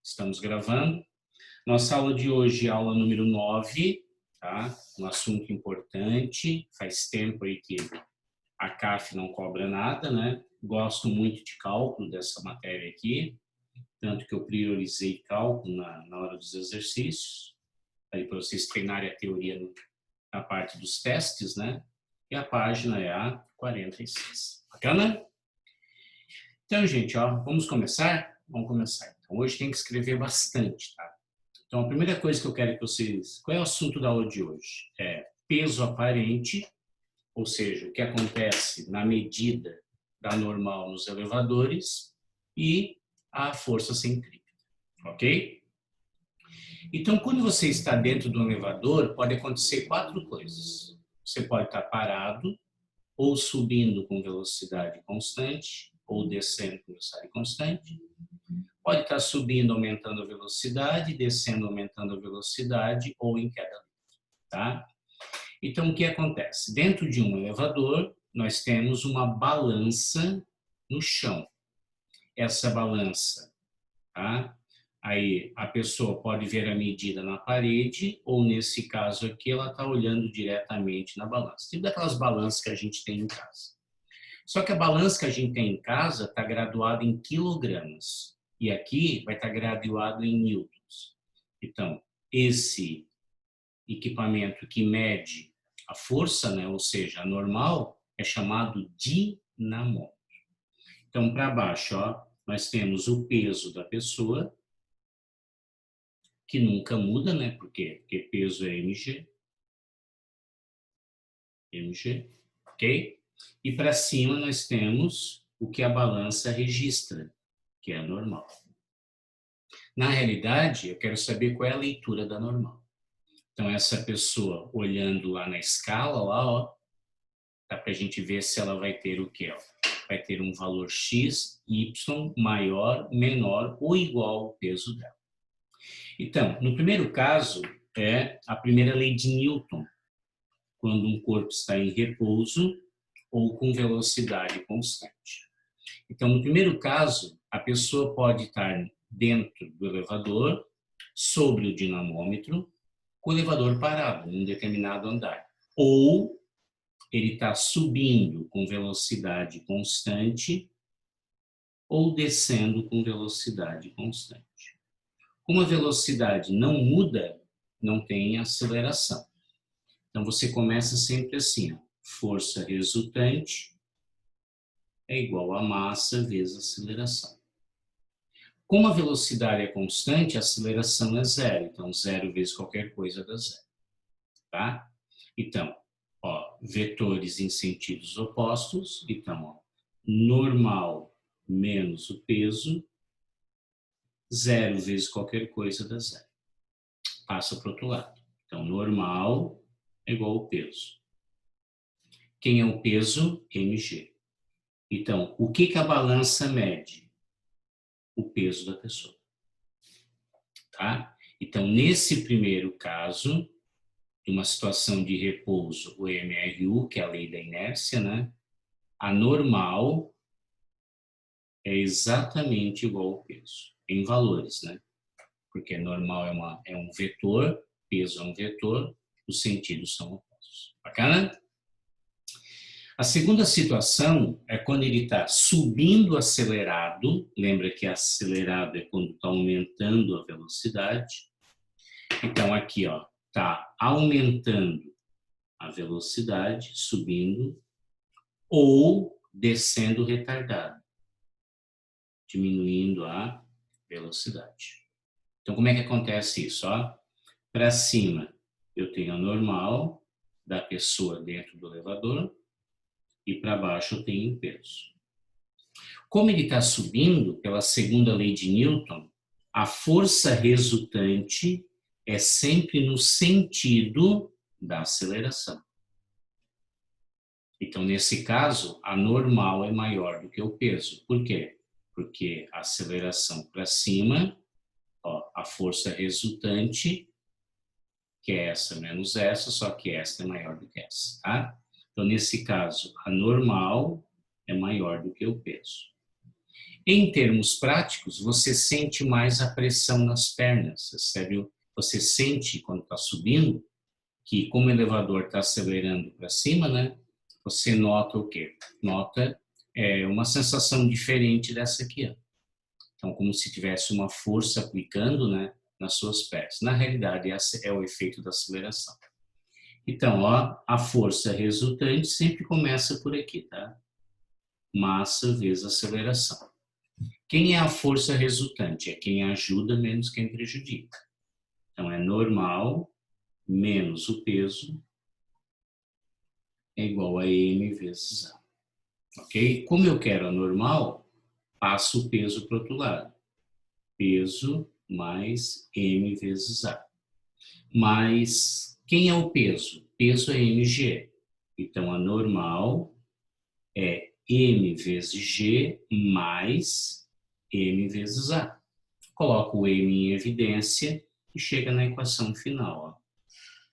Estamos gravando. Nossa aula de hoje é a aula número 9, tá? Um assunto importante. Faz tempo aí que a CAF não cobra nada, né? Gosto muito de cálculo dessa matéria aqui, tanto que eu priorizei cálculo na hora dos exercícios, aí para vocês treinarem a teoria na parte dos testes, né? E a página é a 46. Bacana? Então, gente, ó, vamos começar? Vamos começar. Então, hoje tem que escrever bastante, tá? Então, a primeira coisa que eu quero que vocês... Qual é o assunto da aula de hoje? É peso aparente, ou seja, o que acontece na medida da normal nos elevadores e a força centrípeta, ok? Então, quando você está dentro do elevador, pode acontecer 4 coisas. Você pode estar parado, ou subindo com velocidade constante, ou descendo com velocidade constante. Pode estar subindo, aumentando a velocidade, descendo, aumentando a velocidade, ou em queda livre, tá? Então, o que acontece? Dentro de um elevador, nós temos uma balança no chão. Essa balança, tá? Aí a pessoa pode ver a medida na parede, ou nesse caso aqui, ela está olhando diretamente na balança. Tipo daquelas balanças que a gente tem em casa. Só que a balança que a gente tem em casa está graduada em quilogramas. E aqui vai estar graduado em newtons. Então, esse equipamento que mede a força, né, ou seja, a normal, é chamado dinamômetro. Então, para baixo, ó, nós temos o peso da pessoa, que nunca muda, né? Por quê? Porque peso é mg. mg, ok? E para cima nós temos o que a balança registra, que é a normal. Na realidade, eu quero saber qual é a leitura da normal. Então, essa pessoa olhando lá na escala, lá, ó, dá para a gente ver se ela vai ter o quê? Ó? Vai ter um valor x, y maior, menor ou igual ao peso dela. Então, no primeiro caso, é a primeira lei de Newton, quando um corpo está em repouso ou com velocidade constante. Então, no primeiro caso, a pessoa pode estar dentro do elevador, sobre o dinamômetro, com o elevador parado em um determinado andar. Ou ele está subindo com velocidade constante ou descendo com velocidade constante. Como a velocidade não muda, não tem aceleração. Então, você começa sempre assim, ó, força resultante é igual a massa vezes aceleração. Como a velocidade é constante, a aceleração é zero. Então, zero vezes qualquer coisa dá zero. Tá? Então, ó, vetores em sentidos opostos. Então, ó, normal menos o peso, zero vezes qualquer coisa dá zero. Passa para o outro lado. Então, normal é igual ao peso. Quem é o peso? mg. Então, o que a balança mede? O peso da pessoa. Tá? Então, nesse primeiro caso, de uma situação de repouso, o MRU, que é a lei da inércia, né? A normal é exatamente igual ao peso, em valores, né? Porque normal é um vetor, peso é um vetor, os sentidos são opostos. Bacana? A segunda situação é quando ele está subindo acelerado, lembra que acelerado é quando está aumentando a velocidade. Então aqui, ó, está aumentando a velocidade, subindo, ou descendo retardado, diminuindo a velocidade. Então como é que acontece isso? Para cima eu tenho a normal da pessoa dentro do elevador, e para baixo eu tenho o peso. Como ele está subindo, pela segunda lei de Newton, a força resultante é sempre no sentido da aceleração. Então, nesse caso, a normal é maior do que o peso. Por quê? Porque a aceleração para cima, ó, a força resultante, que é essa menos essa, só que essa é maior do que essa, tá? Então, nesse caso, a normal é maior do que o peso. Em termos práticos, você sente mais a pressão nas pernas, sério? Você sente quando está subindo que como o elevador está acelerando para cima, né? Você nota o quê? Nota uma sensação diferente dessa aqui, ó. Então, como se tivesse uma força aplicando, né, nas suas pernas. Na realidade, esse é o efeito da aceleração. Então, ó, a força resultante sempre começa por aqui, tá? Massa vezes aceleração. Quem é a força resultante? É quem ajuda menos quem prejudica. Então, é normal menos o peso é igual a m vezes a. Ok? Como eu quero a normal, passo o peso para o outro lado. Peso mais m vezes a. Mas quem é o peso? Peso é mg. Então, a normal é m vezes g mais m vezes a. Coloco o m em evidência e chega na equação final. Ó.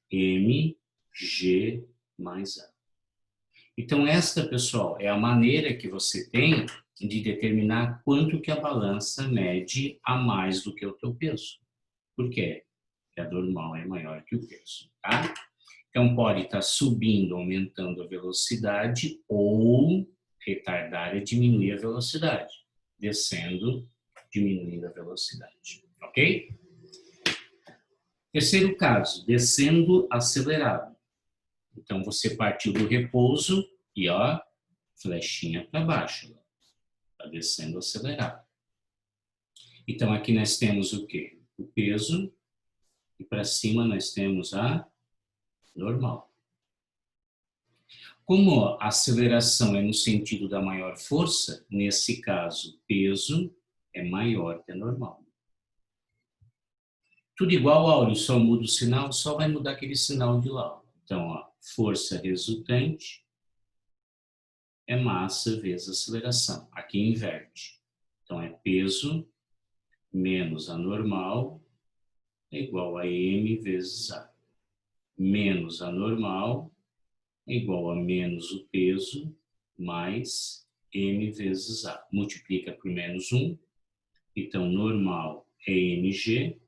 M, G mais A. Então, esta, pessoal, é a maneira que você tem de determinar quanto que a balança mede a mais do que o teu peso. Por quê? Porque a normal é maior que o peso, tá? Então, pode estar subindo, aumentando a velocidade ou retardar e diminuir a velocidade. Descendo, diminuindo a velocidade, ok? Terceiro caso, descendo acelerado. Então, você partiu do repouso e, ó, flechinha para baixo. Está descendo acelerado. Então, aqui nós temos o quê? O peso. E para cima nós temos a normal. Como a aceleração é no sentido da maior força, nesse caso, peso é maior que a normal. Tudo igual, Áureo, só muda o sinal, só vai mudar aquele sinal de lá. Então, ó, força resultante é massa vezes aceleração. Aqui inverte. Então, é peso menos a normal é igual a m vezes a. Menos a normal é igual a menos o peso mais m vezes a. Multiplica por menos 1. Então, normal é mg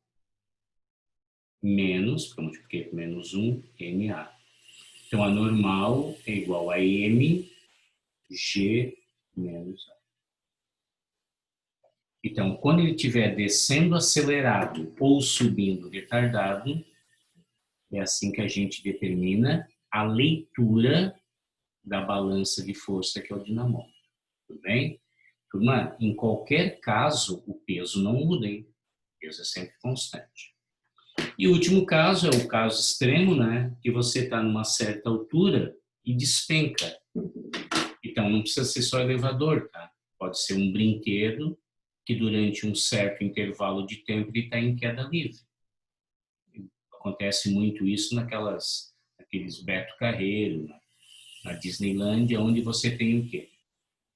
menos, porque eu multipliquei por menos 1, ma. Então, a normal é igual a m g menos a. Então, quando ele estiver descendo acelerado ou subindo retardado, é assim que a gente determina a leitura da balança de força, que é o dinamômetro. Tudo bem? Turma, em qualquer caso, o peso não muda, hein? O peso é sempre constante. E o último caso é o caso extremo, né? Que você está numa certa altura e despenca. Então, não precisa ser só elevador, tá? Pode ser um brinquedo que durante um certo intervalo de tempo ele está em queda livre. Acontece muito isso naqueles Beto Carreiro, na Disneylândia, onde você tem o quê?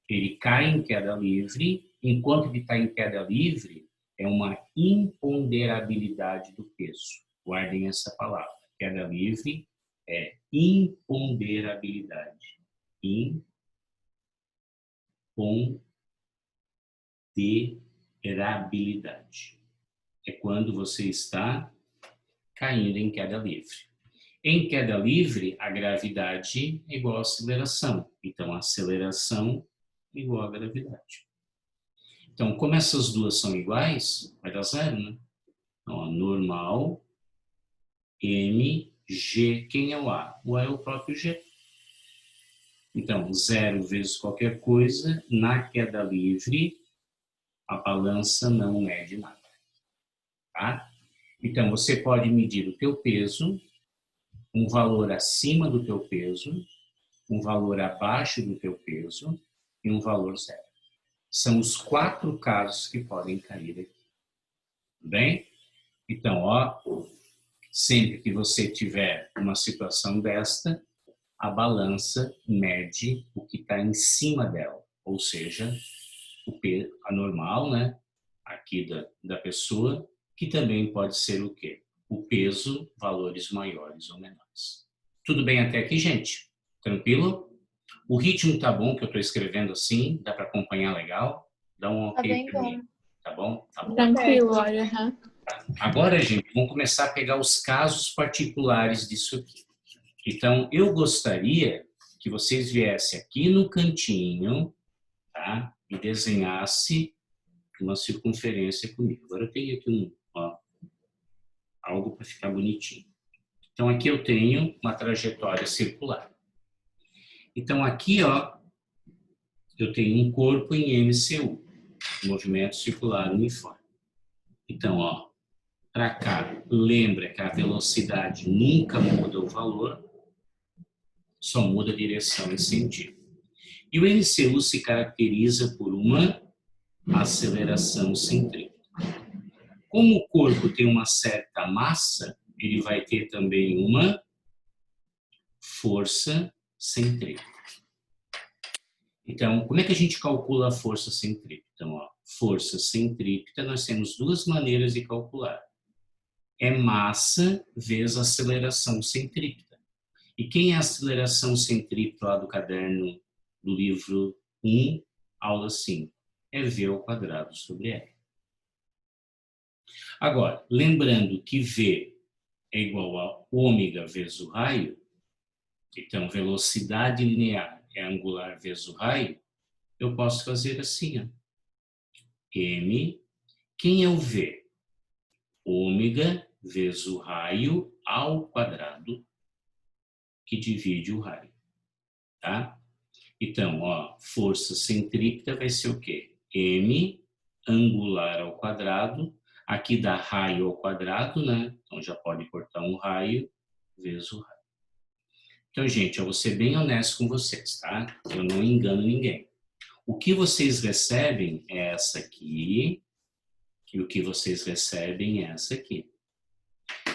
Ele cai em queda livre, enquanto ele está em queda livre, é uma imponderabilidade do peso. Guardem essa palavra. Queda livre é imponderabilidade. Imponderabilidade. É quando você está caindo em queda livre. Em queda livre, a gravidade é igual à aceleração. Então, a aceleração é igual à gravidade. Então, como essas duas são iguais, vai dar zero, né? Então, a normal, m, g, quem é o A? O A é o próprio G. Então, zero vezes qualquer coisa, na queda livre, a balança não mede nada. Tá? Então, você pode medir o teu peso, um valor acima do teu peso, um valor abaixo do teu peso e um valor zero. São os 4 casos que podem cair aqui. Tudo bem? Então, ó, sempre que você tiver uma situação desta, a balança mede o que está em cima dela, ou seja, o peso, a normal, né, aqui da pessoa, que também pode ser o quê? O peso, valores maiores ou menores. Tudo bem até aqui, gente? Tranquilo? O ritmo tá bom, que eu estou escrevendo assim, dá para acompanhar legal? Dá um Tá ok bem para mim, bom. tá bom? Tá bom. Tranquilo, olha. Agora, gente, vamos começar a pegar os casos particulares disso aqui. Então, eu gostaria que vocês viessem aqui no cantinho, tá? E desenhasse uma circunferência comigo. Agora eu tenho aqui algo para ficar bonitinho. Então, aqui eu tenho uma trajetória circular. Então, aqui, ó, eu tenho um corpo em MCU, movimento circular uniforme. Então, ó, para cá, lembra que a velocidade nunca muda o valor, só muda a direção e sentido. E o MCU se caracteriza por uma aceleração centrípeta. Como o corpo tem uma certa massa, ele vai ter também uma força centrípeta. Então, como é que a gente calcula a força centrípeta? Então, ó, força centrípeta, nós temos duas maneiras de calcular. É massa vezes aceleração centrípeta. E quem é a aceleração centrípeta lá do caderno do livro 1, aula 5? É V ao quadrado sobre R. Agora, lembrando que V é igual a ômega vezes o raio, então velocidade linear é angular vezes o raio, eu posso fazer assim, ó. M, quem é o V? Ômega vezes o raio ao quadrado, que divide o raio, tá? Então, ó, força centrípeta vai ser o quê? M angular ao quadrado, aqui dá raio ao quadrado, né? Então já pode cortar um raio vezes o raio. Então, gente, eu vou ser bem honesto com vocês, tá? Eu não engano ninguém. O que vocês recebem é essa aqui, e o que vocês recebem é essa aqui.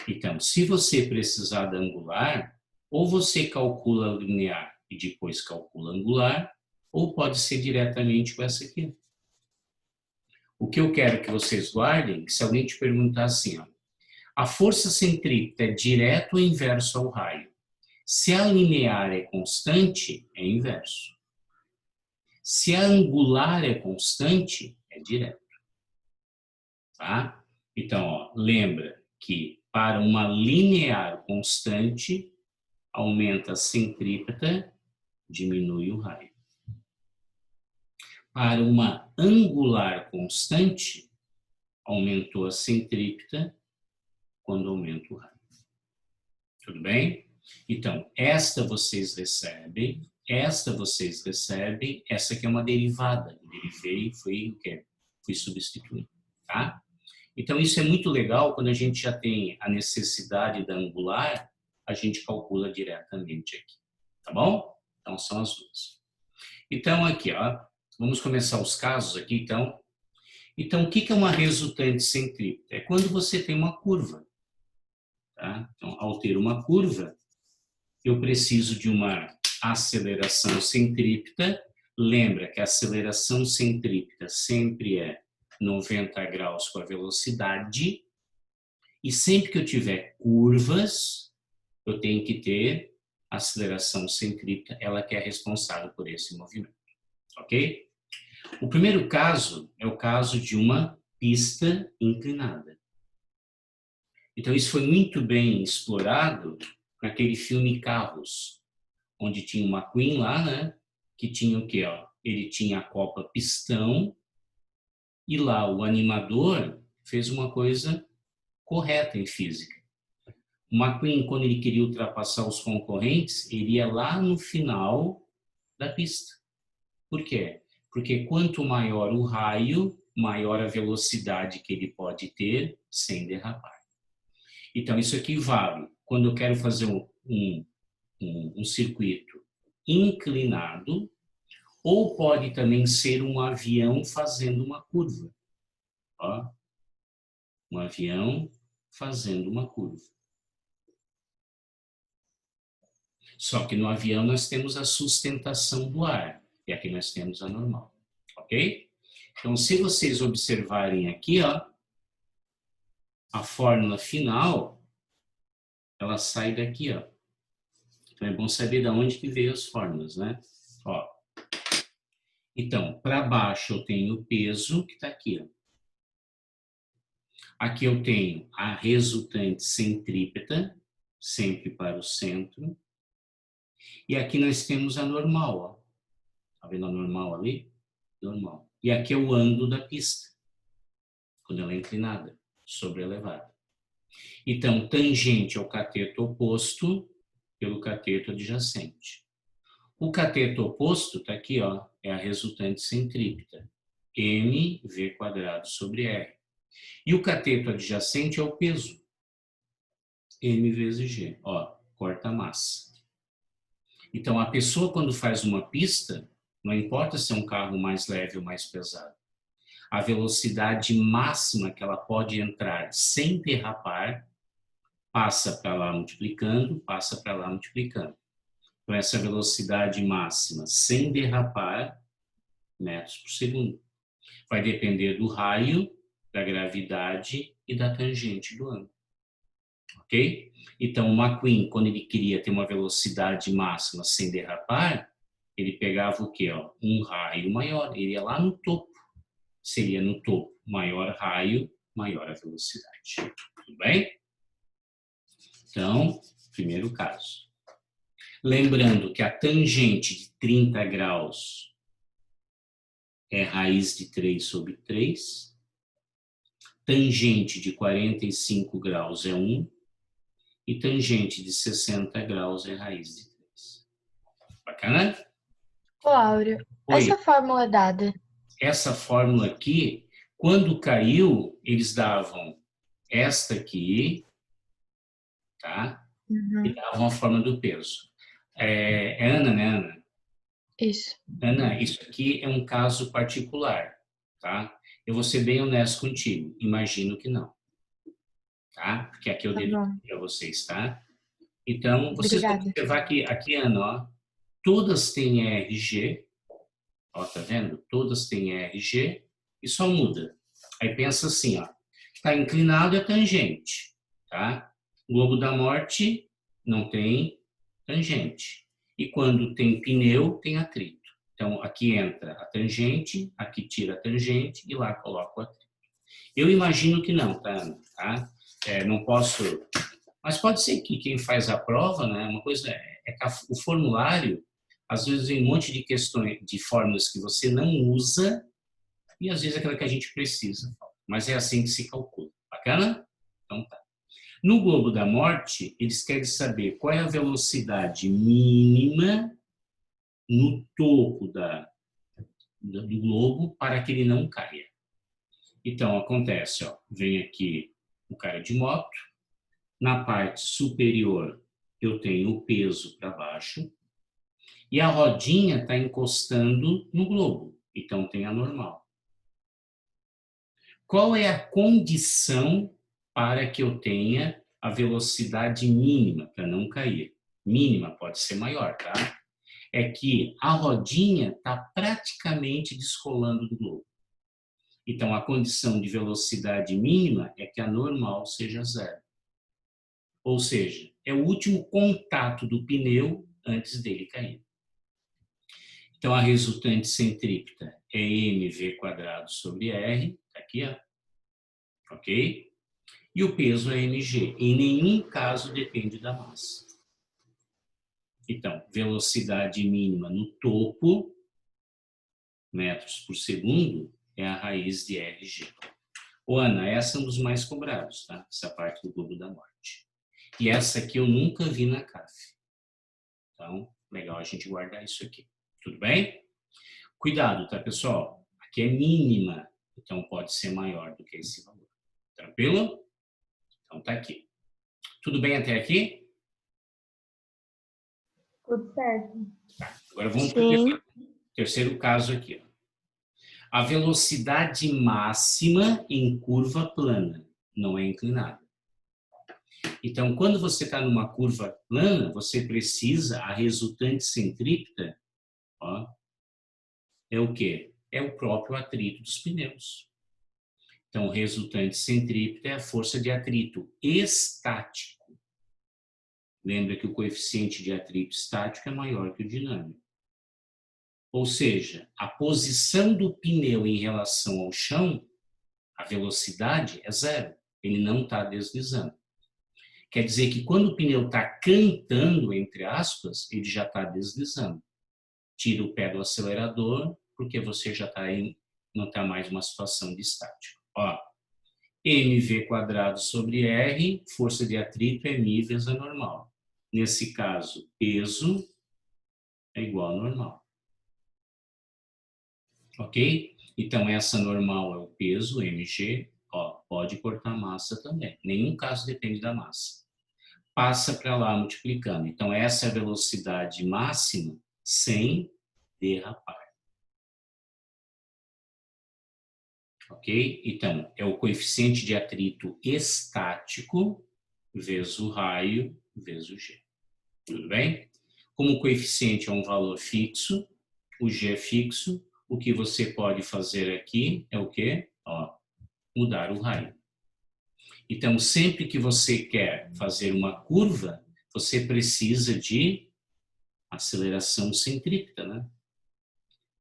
Então, se você precisar da angular, ou você calcula linear e depois calcula angular, ou pode ser diretamente com essa aqui. O que eu quero que vocês guardem, se alguém te perguntar assim, ó, a força centrípeta é direto ou inverso ao raio? Se a linear é constante, é inverso. Se a angular é constante, é direto. Tá? Então, ó, lembra que para uma linear constante, aumenta a centrípeta, diminui o raio. Para uma angular constante, aumentou a centrípeta quando aumenta o raio. Tudo bem? Então, esta vocês recebem, essa aqui é uma derivada. Eu derivei, foi o quê? Fui substituindo, tá? Então, isso é muito legal quando a gente já tem a necessidade da angular, a gente calcula diretamente aqui, tá bom? Então, são as duas. Então, aqui, ó, vamos começar os casos aqui, então. Então, o que é uma resultante centrípeta? É quando você tem uma curva, tá? Então, ao ter uma curva, eu preciso de uma aceleração centrípeta. Lembra que a aceleração centrípeta sempre é 90 graus com a velocidade. E sempre que eu tiver curvas, eu tenho que ter aceleração centrípeta, ela que é responsável por esse movimento. Ok? O primeiro caso é o caso de uma pista inclinada. Então, isso foi muito bem explorado naquele filme Carros, onde tinha uma McQueen lá, né? Que tinha o quê? Ó? Ele tinha a Copa Pistão e lá o animador fez uma coisa correta em física. O McQueen, quando ele queria ultrapassar os concorrentes, ele ia lá no final da pista. Por quê? Porque quanto maior o raio, maior a velocidade que ele pode ter sem derrapar. Então, isso aqui vale quando eu quero fazer um circuito inclinado, ou pode também ser um avião fazendo uma curva. Ó, um avião fazendo uma curva. Só que no avião nós temos a sustentação do ar, e aqui nós temos a normal, ok? Então, se vocês observarem aqui, ó, a fórmula final, ela sai daqui, ó. Então, é bom saber de onde que veio as fórmulas, né? Ó. Então, para baixo eu tenho o peso, que está aqui. Ó. Aqui eu tenho a resultante centrípeta, sempre para o centro. E aqui nós temos a normal. Ó. Tá vendo a normal ali? Normal. E aqui é o ângulo da pista, quando ela é inclinada, sobre elevada. Então, tangente é o cateto oposto pelo cateto adjacente. O cateto oposto está aqui, ó, é a resultante centrípeta, mv² sobre r. E o cateto adjacente é o peso, m vezes g, ó, corta a massa. Então, a pessoa quando faz uma pista, não importa se é um carro mais leve ou mais pesado, a velocidade máxima que ela pode entrar sem derrapar, passa para lá multiplicando, passa para lá multiplicando. Então, essa velocidade máxima sem derrapar, metros por segundo. Vai depender do raio, da gravidade e da tangente do ângulo. Ok? Então, o McQueen, quando ele queria ter uma velocidade máxima sem derrapar, ele pegava o quê? Ó? Um raio maior. Ele ia lá no topo. Seria no topo. Maior raio, maior a velocidade. Tudo bem? Então, primeiro caso. Lembrando que a tangente de 30 graus é raiz de 3 sobre 3. Tangente de 45 graus é 1. E tangente de 60 graus é raiz de 3. Bacana? Ô, Áureo, Oi, essa fórmula é dada. essa fórmula aqui, quando caiu, eles davam esta aqui, tá? E Uhum. davam a forma do peso. É Ana, né, Ana? Isso, Ana, isso aqui é um caso particular, tá? Eu vou ser bem honesto contigo. Imagino que não, tá? Porque aqui eu tá devo bom. para vocês, tá? Então, vocês vão Obrigada. observar que aqui, Ana, ó, todas têm RG, ó, tá vendo? Todas têm RG e só muda. Aí pensa assim, ó, tá inclinado é tangente, tá? Globo da Morte não tem tangente. E quando tem pneu, tem atrito. Então, aqui entra a tangente, aqui tira a tangente e lá coloca o atrito. Eu imagino que não, tá? Não posso... Mas pode ser que quem faz a prova, né? Uma coisa é que o formulário, às vezes, vem um monte de questões, de fórmulas que você não usa e, às vezes, é aquela que a gente precisa. Mas é assim que se calcula. Bacana? Então, tá. No globo da morte, eles querem saber qual é a velocidade mínima no topo do globo para que ele não caia. Então, acontece, ó, vem aqui o cara de moto, na parte superior eu tenho o peso para baixo e a rodinha está encostando no globo, então tem a normal. Qual é a condição para que eu tenha a velocidade mínima para não cair? Mínima pode ser maior, tá? É que a rodinha está praticamente descolando do globo. Então, a condição de velocidade mínima é que a normal seja zero. Ou seja, é o último contato do pneu antes dele cair. Então, a resultante centrípeta é mv² sobre r, tá aqui, ó. Ok? E o peso é mg. Em nenhum caso depende da massa. Então, velocidade mínima no topo, metros por segundo, é a raiz de rg. Ô, Ana, essa é um dos mais cobrados, tá? Essa parte do globo da morte. E essa aqui eu nunca vi na CAF. Então, legal a gente guardar isso aqui. Tudo bem? Cuidado, tá, pessoal? Aqui é mínima, então pode ser maior do que esse valor. Tranquilo? Então tá aqui. Tudo bem até aqui? Tudo certo. Agora vamos para o Sim. terceiro caso aqui. Ó. A velocidade máxima em curva plana, não é inclinada. Então, quando você está numa curva plana, você precisa, a resultante centrípeta, ó, é o quê? É o próprio atrito dos pneus. Então, resultante centrípeta é a força de atrito estático. Lembra que o coeficiente de atrito estático é maior que o dinâmico. Ou seja, a posição do pneu em relação ao chão, a velocidade é zero. Ele não está deslizando. Quer dizer que quando o pneu está cantando, entre aspas, ele já está deslizando. Tira o pé do acelerador, porque você já está não está mais numa situação de estático. Ó, mv² sobre R, força de atrito é m vezes a normal. Nesse caso, peso é igual a normal. Ok? Então, essa normal é o peso, mg. Ó, pode cortar massa também. Nenhum caso depende da massa. Passa para lá multiplicando. Então, essa é a velocidade máxima sem derrapar. Ok? Então, é o coeficiente de atrito estático vezes o raio vezes o g. Tudo bem? Como o coeficiente é um valor fixo, o g é fixo, o que você pode fazer aqui é o quê? Ó, mudar o raio. Então, sempre que você quer fazer uma curva, você precisa de aceleração centrípeta, né?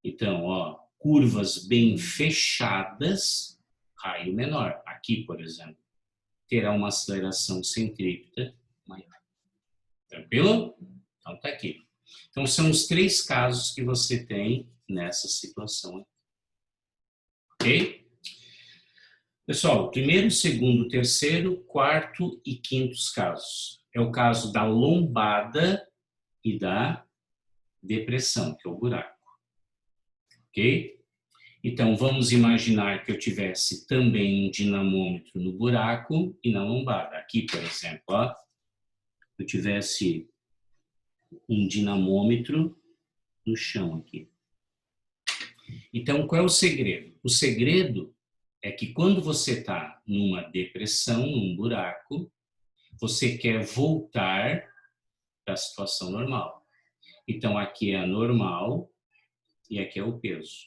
Então, ó, curvas bem fechadas, raio menor. Aqui, por exemplo, terá uma aceleração centrípeta maior. Tranquilo? Então, tá aqui. Então, são os 3 casos que você tem nessa situação aqui. Ok? Pessoal, primeiro, segundo, terceiro, quarto e quintos casos. É o caso da lombada e da depressão, que é o buraco. Ok? Então, vamos imaginar que eu tivesse também um dinamômetro no buraco e na lombada. Aqui, por exemplo, ó, eu tivesse um dinamômetro no chão aqui. Então, qual é o segredo? O segredo é que quando você está numa depressão, num buraco, você quer voltar para a situação normal. Então, aqui é a normal e aqui é o peso.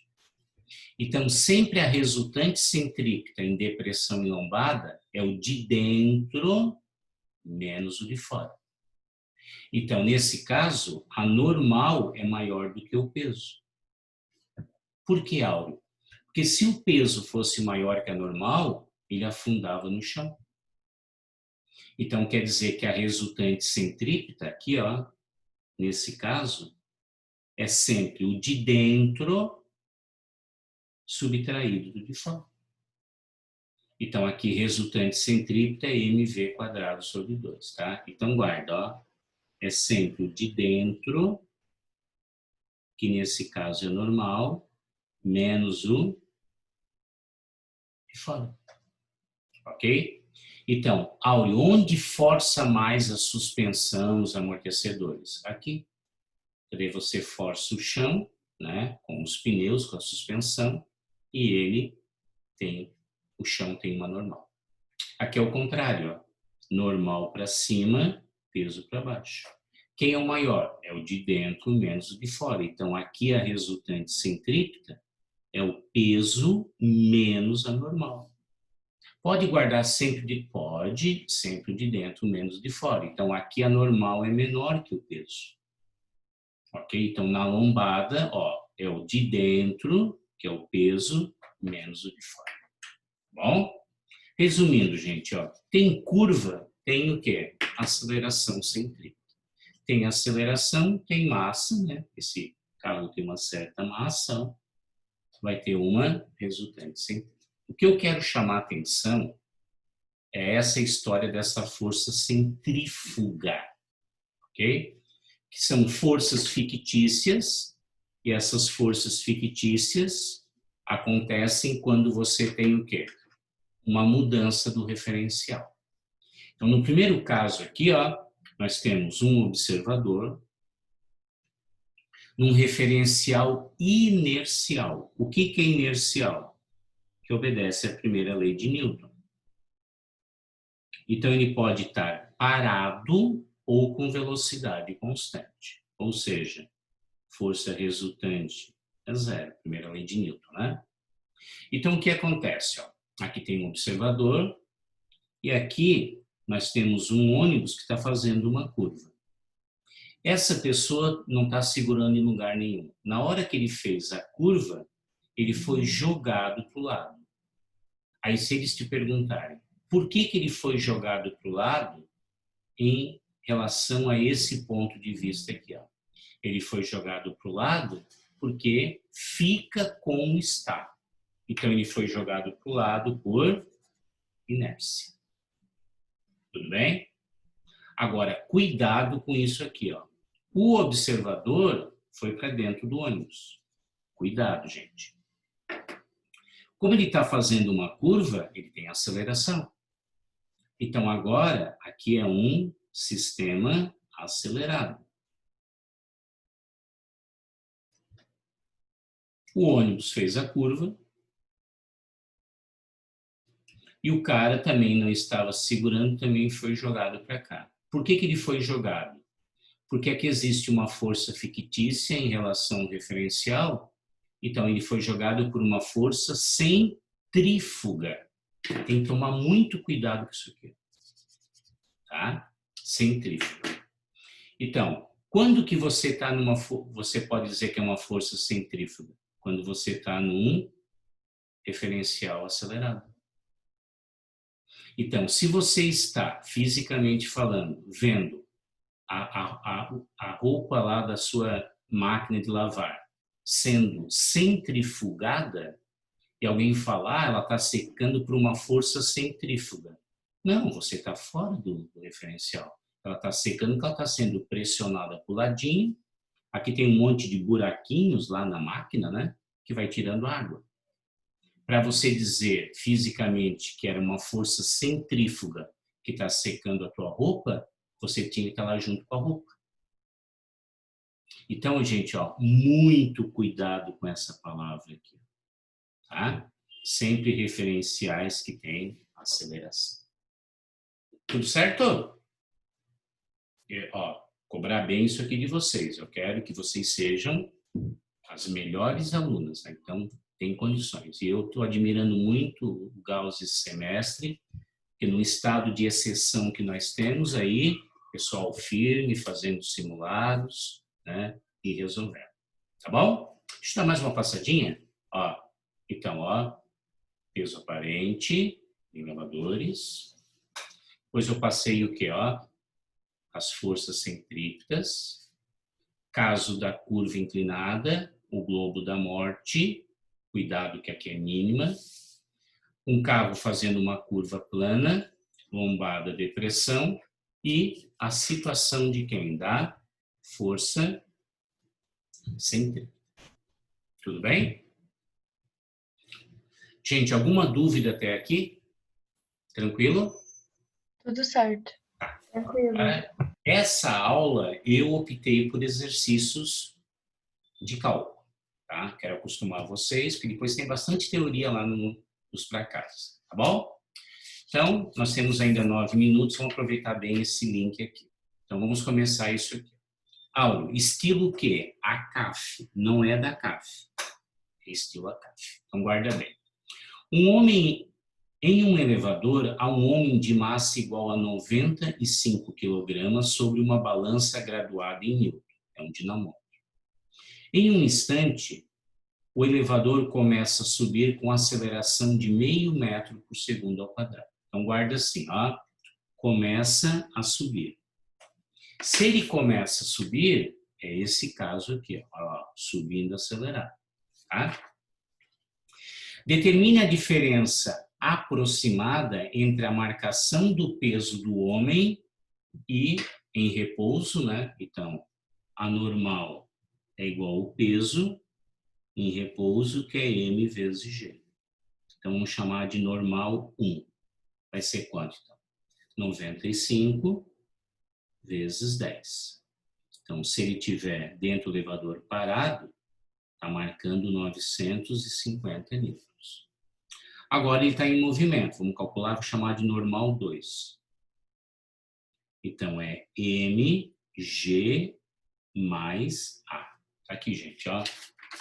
Então, sempre a resultante centrípeta em depressão e lombada é o de dentro menos o de fora. Então, nesse caso, a normal é maior do que o peso. Por que, Áureo? Porque se o peso fosse maior que a normal, ele afundava no chão. Então, quer dizer que a resultante centrípeta, aqui, ó, nesse caso, é sempre o de dentro subtraído do de fora. Então, aqui, resultante centrípeta é mv² sobre 2, tá? Então, guarda, ó. É sempre o de dentro, que nesse caso é normal, menos o de fora. Ok? Então, Áureo, onde força mais a suspensão, os amortecedores? Aqui. Daí você força o chão, né, com os pneus, com a suspensão, e o chão tem uma normal. Aqui é o contrário, ó. Normal para cima, peso para baixo. Quem é o maior? É o de dentro menos o de fora. Então, aqui a resultante centrípeta é o peso menos a normal. Pode guardar sempre pode, sempre de dentro menos de fora. Então, aqui a normal é menor que o peso. Ok? Então, na lombada, ó, é o de dentro, que é o peso, menos o de fora. Bom? Resumindo, gente, ó, tem curva, tem o quê? Aceleração centrípeta. Tem aceleração, tem massa, né? Esse carro tem uma certa massa, ó, vai ter uma resultante centrípeta. O que eu quero chamar a atenção é essa história dessa força centrífuga, ok? Que são forças fictícias, e essas forças fictícias acontecem quando você tem o quê? Uma mudança do referencial. Então, no primeiro caso aqui, ó, nós temos um observador num referencial inercial. O que é inercial? Que obedece à primeira lei de Newton. Então, ele pode estar parado ou com velocidade constante. Ou seja, força resultante é zero, primeira lei de Newton, né? Então, o que acontece? Ó? Aqui tem um observador e aqui nós temos um ônibus que está fazendo uma curva. Essa pessoa não está segurando em lugar nenhum. Na hora que ele fez a curva, ele foi jogado para o lado. Aí, se eles te perguntarem por que ele foi jogado para o lado em relação a esse ponto de vista aqui, ó. Ele foi jogado para o lado porque fica como está. Então, ele foi jogado para o lado por inércia. Tudo bem? Agora, cuidado com isso aqui, ó. O observador foi para dentro do ônibus. Cuidado, gente. Como ele está fazendo uma curva, ele tem aceleração. Então, agora, aqui é um sistema acelerado. O ônibus fez a curva e o cara também não estava segurando, também foi jogado para cá. Por que ele foi jogado? Porque aqui existe uma força fictícia em relação ao referencial, então ele foi jogado por uma força centrífuga. Tem que tomar muito cuidado com isso aqui. Tá? Centrífuga. Então, quando que você está numa... Você pode dizer que é uma força centrífuga? Quando você está num referencial acelerado. Então, se você está, fisicamente falando, vendo a roupa lá da sua máquina de lavar sendo centrifugada, e alguém falar, ela está secando por uma força centrífuga. Não, você está fora do referencial. Ela está secando porque ela está sendo pressionada para o ladinho. Aqui tem um monte de buraquinhos lá na máquina, né? Que vai tirando água. Para você dizer fisicamente que era uma força centrífuga que está secando a tua roupa, você tinha que estar lá junto com a roupa. Então, gente, ó, muito cuidado com essa palavra aqui. Tá? Sempre referenciais que têm aceleração. Tudo certo? E, ó, cobrar bem isso aqui de vocês. Eu quero que vocês sejam as melhores alunas, né? Então, tem condições. E eu estou admirando muito o Gauss esse semestre, que no estado de exceção que nós temos aí, pessoal firme, fazendo simulados, né? E resolvendo. Tá bom? Deixa eu dar mais uma passadinha. Ó, então, ó, peso aparente, niveladores. Depois eu passei o que, ó? As forças centrípetas. Caso da curva inclinada, o globo da morte. Cuidado que aqui é mínima. Um carro fazendo uma curva plana, lombada, depressão. E a situação de quem? Da força centrípeta. Tudo bem? Gente, alguma dúvida até aqui? Tranquilo? Tudo certo. Tranquilo. Essa aula eu optei por exercícios de cálculo, tá? Quero acostumar vocês, porque depois tem bastante teoria lá nos pra casa, tá bom? Então, nós temos ainda 9 minutos, vamos aproveitar bem esse link aqui. Então, vamos começar isso aqui. Aula, estilo que? ACAF, não é da CAF, é estilo ACAF. Então, guarda bem. Em um elevador, há um homem de massa igual a 95 kg sobre uma balança graduada em Newton. É um dinamômetro. Em um instante, o elevador começa a subir com aceleração de meio metro por segundo ao quadrado. Então, guarda assim, ó, começa a subir. Se ele começa a subir, é esse caso aqui, ó, subindo acelerado, tá? Determine a diferença aproximada entre a marcação do peso do homem e em repouso, né? Então, a normal é igual ao peso em repouso, que é m vezes g. Então, vamos chamar de normal 1. Vai ser quanto, então? 95 vezes 10. Então, se ele estiver dentro do elevador parado, está marcando 950 newtons. Agora ele está em movimento. Vamos calcular, vou chamar de normal 2. Então, é mg mais a. Tá aqui, gente, ó.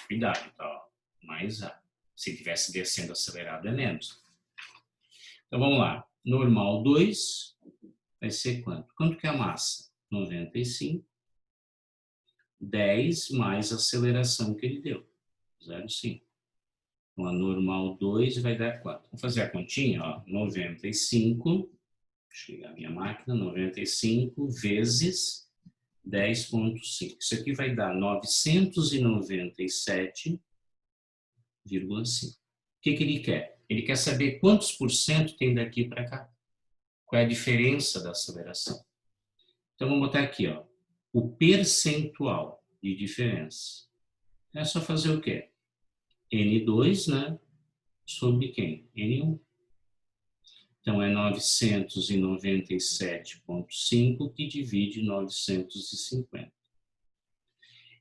Cuidado, tá? Ó. Mais a. Se estivesse descendo acelerado, é menos. Então, vamos lá. Normal 2 vai ser quanto? Quanto que é a massa? 95 10 mais a aceleração que ele deu, 0,5. Então, a normal 2 vai dar quanto? Vamos fazer a continha, ó, 95, deixa eu ligar a minha máquina, 95 vezes 10,5. Isso aqui vai dar 997,5. O que ele quer? Ele quer saber quantos por cento tem daqui para cá. Qual é a diferença da aceleração? Então, vamos botar aqui, ó, o percentual de diferença. É só fazer o quê? N2, né? Sobre quem? N1. Então, é 997,5 que divide 950.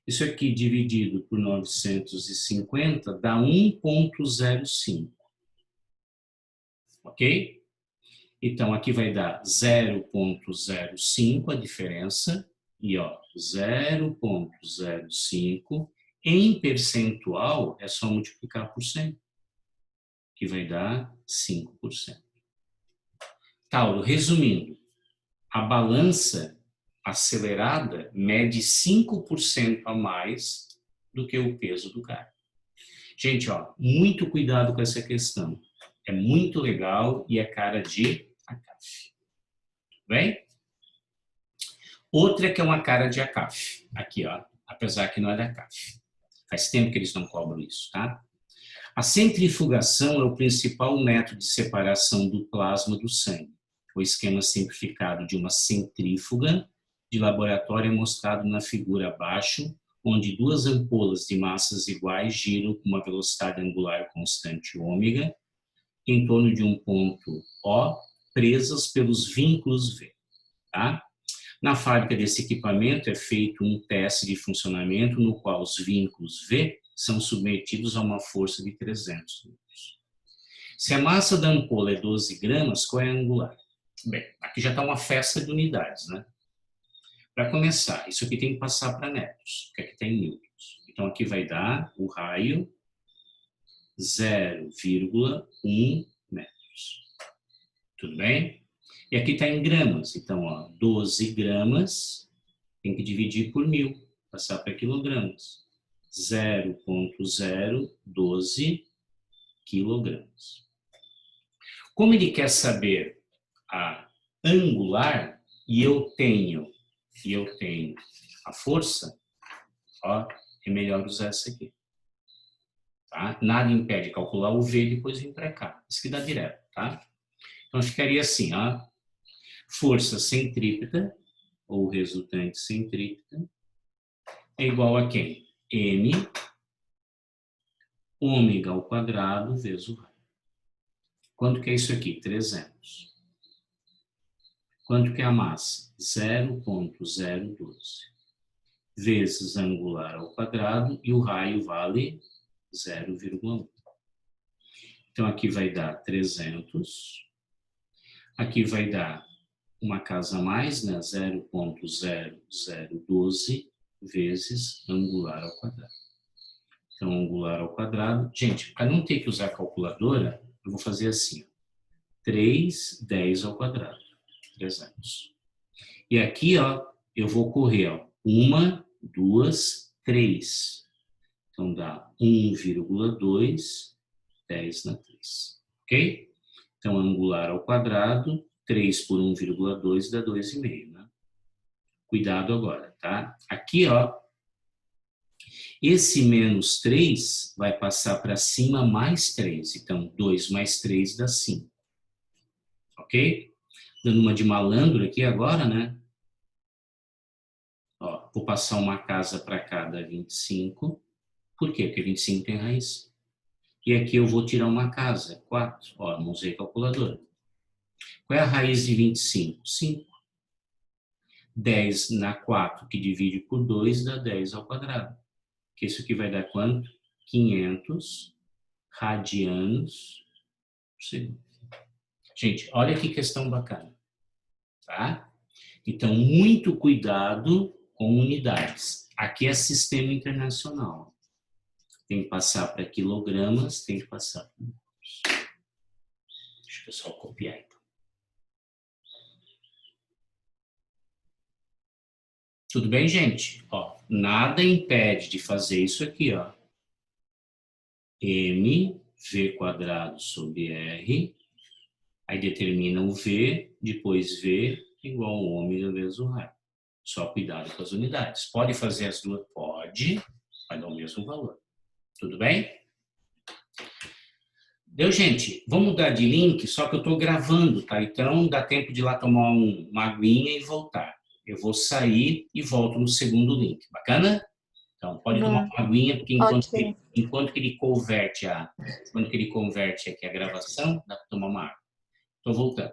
Isso aqui dividido por 950 dá 1,05. Ok? Então, aqui vai dar 0,05 a diferença. E, ó, 0,05 em percentual é só multiplicar por 100, que vai dar 5%. Tauro, resumindo, a balança acelerada mede 5% a mais do que o peso do carro. Gente, ó, muito cuidado com essa questão. É muito legal e é cara de ACAF. Bem? Outra que é uma cara de ACAF. Aqui, ó, apesar que não é da ACAF. Faz tempo que eles não cobram isso, tá? A centrifugação é o principal método de separação do plasma do sangue. O esquema simplificado de uma centrífuga de laboratório é mostrado na figura abaixo, onde duas ampolas de massas iguais giram com uma velocidade angular constante ômega em torno de um ponto O, presas pelos vínculos V. Tá? Na fábrica desse equipamento é feito um teste de funcionamento no qual os vínculos V são submetidos a uma força de 300 newtons. Se a massa da ampola é 12 gramas, qual é a angular? Bem, aqui já está uma festa de unidades, né? Para começar, isso aqui tem que passar para metros, porque aqui está em newtons. Então, aqui vai dar o raio 0,1 metros. Tudo bem? E aqui está em gramas. Então, ó, 12 gramas tem que dividir por 1000, passar para quilogramas. 0,012 quilogramas. Como ele quer saber a angular, e eu tenho a força, ó, é melhor usar essa aqui. Tá? Nada impede calcular o V e depois vir para cá. Isso que dá direto, tá? Então, ficaria assim, ó, força centrípeta, ou resultante centrípeta, é igual a quem? M ômega ao quadrado vezes o raio. Quanto que é isso aqui? 300. Quanto que é a massa? 0,012. Vezes angular ao quadrado, e o raio vale 0,1. Então, aqui vai dar 300. Aqui vai dar uma casa a mais, né? 0,0012 vezes angular ao quadrado. Então, angular ao quadrado. Gente, para não ter que usar a calculadora, eu vou fazer assim. 3/10 ao quadrado. 300. E aqui, ó, eu vou correr, ó, 1, 2, 3. Então, dá 1,2, 10 na 3. Ok? Então, angular ao quadrado, 3 por 1,2 dá 2,5, né? Cuidado agora, tá? Aqui, ó, esse menos 3 vai passar para cima mais 3. Então, 2 mais 3 dá 5. Ok? Dando uma de malandro aqui agora, né? Ó, vou passar uma casa para cada 25. Por quê? Porque 25 tem raiz. E aqui eu vou tirar uma casa, 4. Ó, não usei calculadora. Qual é a raiz de 25? 5. 10 na 4, que divide por 2, dá 10 ao quadrado. Que isso aqui vai dar quanto? 500 radianos por segundo. Gente, olha que questão bacana. Tá? Então, muito cuidado com unidades. Aqui é sistema internacional. Tem que passar para quilogramas, tem que passar para metros. Deixa eu só copiar, então. Tudo bem, gente? Ó, nada impede de fazer isso aqui, ó. mv² sobre r, aí determina o v, depois v igual ao ômega vezes o raio. Só cuidado com as unidades. Pode fazer as duas? Pode, vai dar o mesmo valor. Tudo bem? Deu, gente? Vamos mudar de link, só que eu estou gravando, tá? Então dá tempo de ir lá tomar uma aguinha e voltar. Eu vou sair e volto no segundo link. Bacana? Então, pode tomar Bom, uma aguinha, porque ok. enquanto que ele converte quando que ele converte aqui a gravação, dá para tomar uma água. Estou voltando.